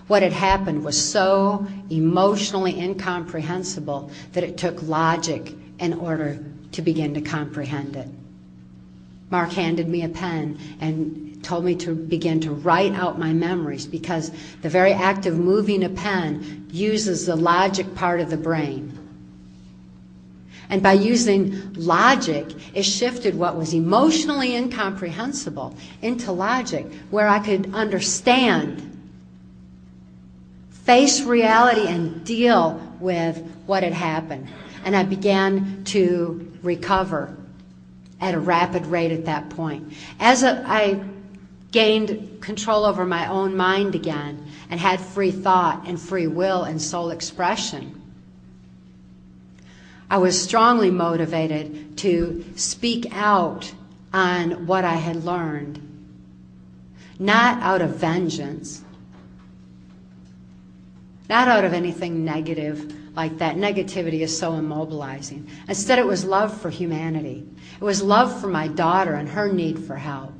What had happened was so emotionally incomprehensible that it took logic in order to begin to comprehend it. Mark handed me a pen and told me to begin to write out my memories, because the very act of moving a pen uses the logic part of the brain. And by using logic, it shifted what was emotionally incomprehensible into logic, where I could understand, face reality, and deal with what had happened. And I began to recover at a rapid rate at that point. As I gained control over my own mind again and had free thought and free will and soul expression, I was strongly motivated to speak out on what I had learned, not out of vengeance, not out of anything negative like that. Negativity is so immobilizing. Instead, it was love for humanity. It was love for my daughter and her need for help.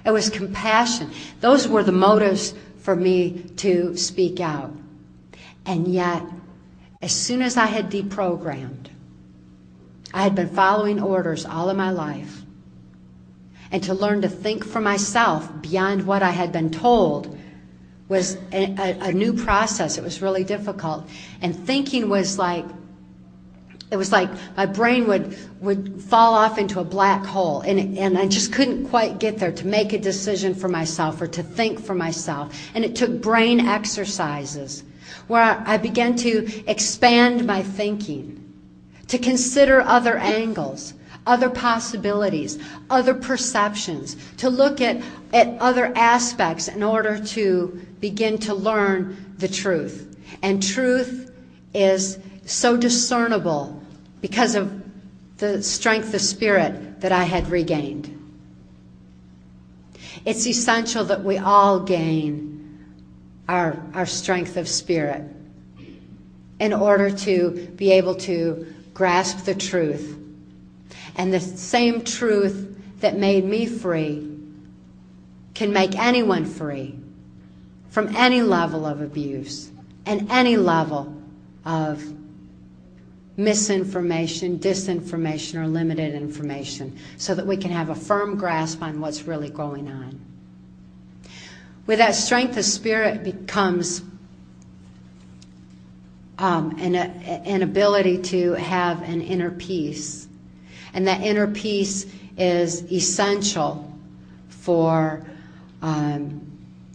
It was compassion. Those were the motives for me to speak out. And yet, as soon as I had deprogrammed, I had been following orders all of my life. And to learn to think for myself beyond what I had been told was a new process. It was really difficult. And thinking was like, it was like my brain would fall off into a black hole, and I just couldn't quite get there to make a decision for myself or to think for myself. And it took brain exercises where I began to expand my thinking, to consider other angles, other possibilities, other perceptions, to look at other aspects in order to begin to learn the truth. And truth is so discernible because of the strength of spirit that I had regained. It's essential that we all gain our strength of spirit in order to be able to grasp the truth. And the same truth that made me free can make anyone free from any level of abuse and any level of misinformation, disinformation, or limited information, so that we can have a firm grasp on what's really going on. With that strength of spirit becomes an ability to have an inner peace. And that inner peace is essential for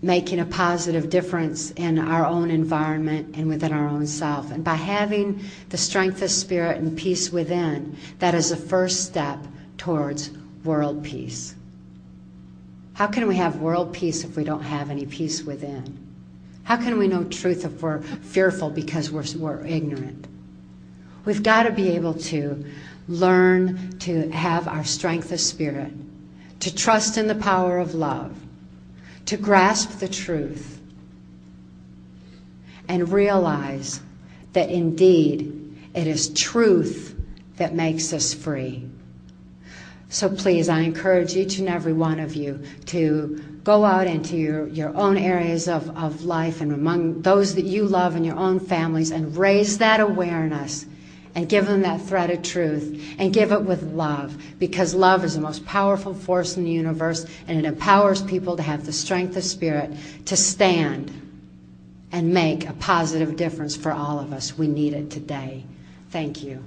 making a positive difference in our own environment and within our own self. And by having the strength of spirit and peace within, that is the first step towards world peace. How can we have world peace if we don't have any peace within? How can we know truth if we're fearful because we're ignorant? We've got to be able to learn to have our strength of spirit, to trust in the power of love, to grasp the truth, and realize that indeed it is truth that makes us free. So please, I encourage each and every one of you to go out into your own areas of life and among those that you love in your own families, and raise that awareness and give them that thread of truth, and give it with love, because love is the most powerful force in the universe, and it empowers people to have the strength of spirit to stand and make a positive difference for all of us. We need it today. Thank you.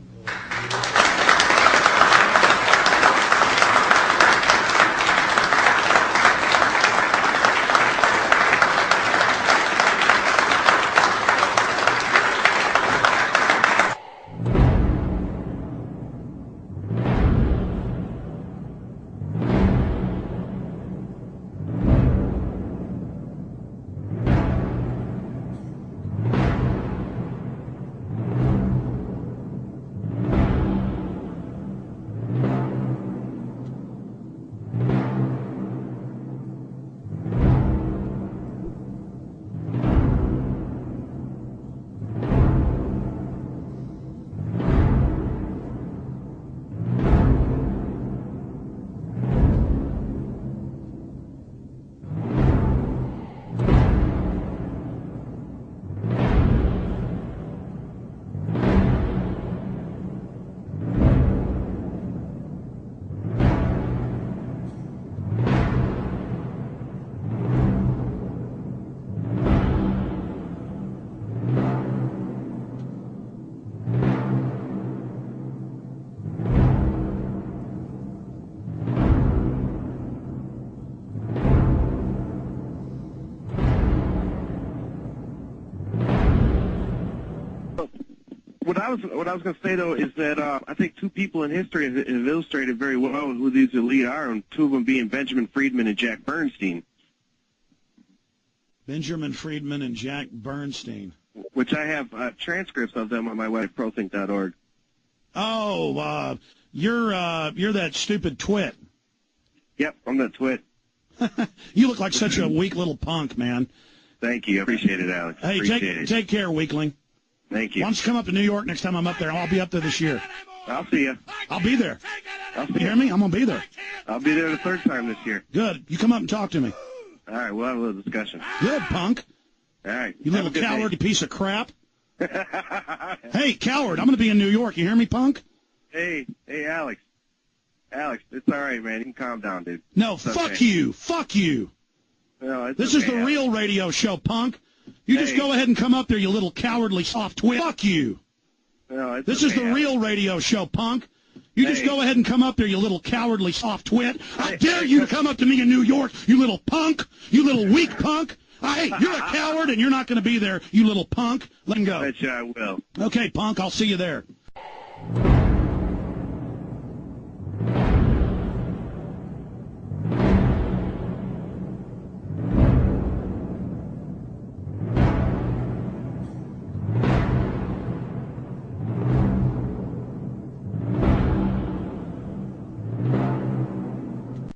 What I was going to say though is that I think two people in history have illustrated very well who these elite are, and two of them being Benjamin Friedman and Jack Bernstein. Benjamin Friedman and Jack Bernstein. Which I have transcripts of them on my website, prothink.org. Oh, you're that stupid twit. Yep, I'm that twit. You look like such a weak little punk, man. Thank you. I appreciate it, Alex. Hey, take care, weakling. Thank you. Why don't you come up to New York next time I'm up there? I'll be up there this year. I'll see you. I'll be there. I'll see you hear me? I'm going to be there. I'll be there the third time this year. Good. You come up and talk to me. All right, we'll have a little discussion. Good, punk. All right. You little coward, piece of crap. Hey, coward, I'm going to be in New York. You hear me, punk? Hey, Alex. Alex, it's all right, man. You can calm down, dude. No, it's fuck okay. you. Fuck you. No, it's this okay, is the Alex. real radio show, punk. You just go ahead and come up there, you little cowardly soft twit. Fuck you. No, it's this okay, is the Alex. real radio show, punk. You just go ahead and come up there, you little cowardly soft twit. I dare you to come up to me in New York, you little punk. You little weak punk. Hey, you're a coward, and you're not going to be there, you little punk. Let him go. I bet you I will. Okay, punk, I'll see you there.